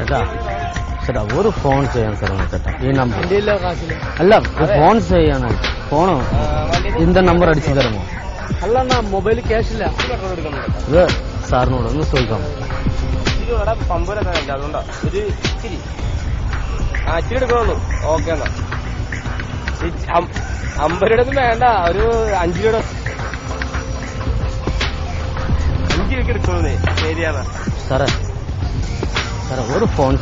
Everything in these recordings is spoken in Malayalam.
ചേട്ടാ ചേട്ടാ ഒരു ഫോൺ ചെയ്യാൻ സാർ ചേട്ടാ ഈ നമ്പർ അല്ല ഫോൺ ചെയ്യാണ് ഫോണോ ഇതിന്റെ നമ്പർ അടിച്ചു തരുമോ അല്ല മൊബൈൽ ക്യാഷ് ഇല്ല ഇത് സാറിനോട് ഒന്ന് ചോദിക്കാം അതുകൊണ്ടാ ഒരു ഇച്ചിരി ഇച്ചിരി എടുക്കണുള്ളൂ ഓക്കെ എന്നാ 50 രൂപ വേണ്ട ഒരു 5 രൂപ 5 രൂപയ്ക്ക് എടുക്കണേ ശരിയാണ് സാറേ സാറേ ഒരു ഫോൺ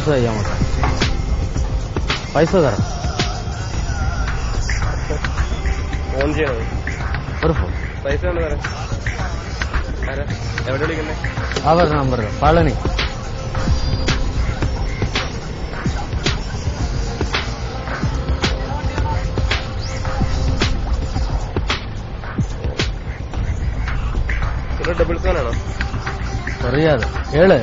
ചെയ്യാമോ പൈസ തരാം ഫോൺ ചെയ്യണത് ഒരു ഫോൺ പൈസ കൊണ്ട് തരാം എവിടെ വിളിക്കുന്നേ അവരുടെ നമ്പർ പളനി ഡബിൾ 7 ആണോ അറിയാതെ 7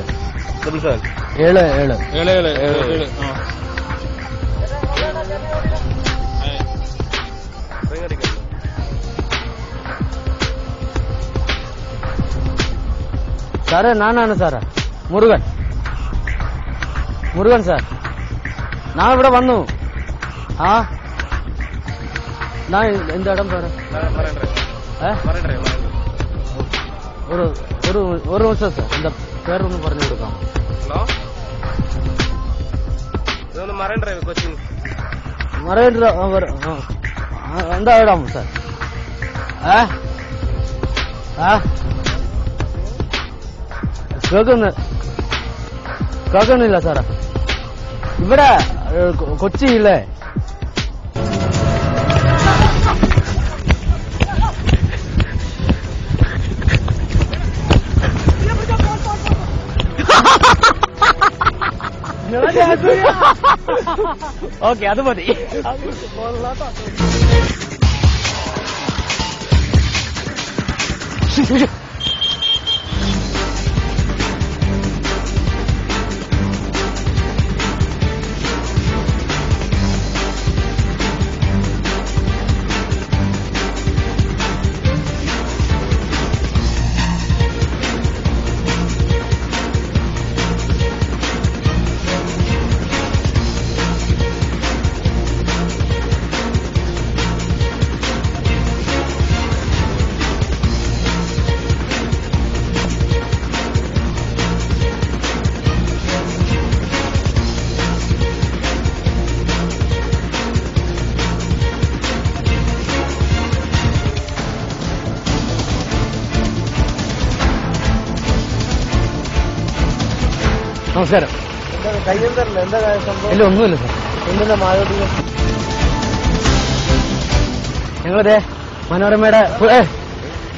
സാറേ ഞാനാണ് സാറേ മുരുകൻ സാർ ഞാൻ ഇവിടെ വന്നു ഞാൻ എന്താ ഇടം സാറേ ഒരു നിമിഷം സാർ എന്താ പേരൊന്ന് പറഞ്ഞു കൊടുക്കാം മറൈൻ ഡ്രൈവ് എന്താ ഇടാം സാർ കേൾക്കുന്നില്ല സാറേ ഇവിടെ കൊച്ചിയില്ലേ ഓക്കെ അത് മതി നമസ്കാരം കയ്യെന്തല്ല എന്താ സംഭവം ഇല്ല ഒന്നുമില്ല സാർ എന്തിനാ മായോട്ടി ഞങ്ങളിതേ മനോരമയുടെ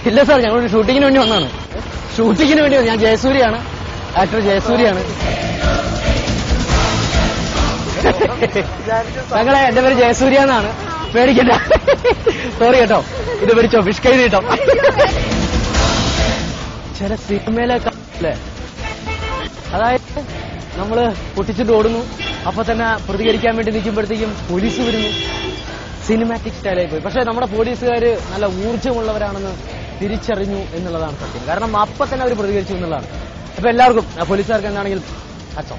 ഇല്ല സാർ ഞങ്ങളൊരു ഷൂട്ടിങ്ങിന് വേണ്ടി വന്നതാണ് ഞാൻ ജയസൂര്യാണ് ആക്ടർ ജയസൂര്യാണ് ഞങ്ങളെ എന്റെ പേര് ജയസൂര്യ എന്നാണ് പേടിക്കണ്ട സോറി കേട്ടോ ഇത് പിടിച്ചോ ഫിഷ് കൈ കിട്ടോ ചില സിനിമയിലെ അതായത് നമ്മള് പൊട്ടിച്ചിട്ട് ഓടുന്നു അപ്പൊ തന്നെ പ്രതികരിക്കാൻ വേണ്ടി നിൽക്കുമ്പോഴത്തേക്കും പോലീസ് വരുന്നു സിനിമാറ്റിക് സ്റ്റൈലായി പോയി പക്ഷെ നമ്മുടെ പോലീസുകാര് നല്ല ഊർജ്ജമുള്ളവരാണെന്ന് തിരിച്ചറിഞ്ഞു എന്നുള്ളതാണ് സത്യം കാരണം അപ്പൊ തന്നെ അവർ പ്രതികരിച്ചു എന്നുള്ളതാണ് അപ്പൊ എല്ലാവർക്കും പോലീസുകാർക്ക് എന്താണെങ്കിലും അച്ചോ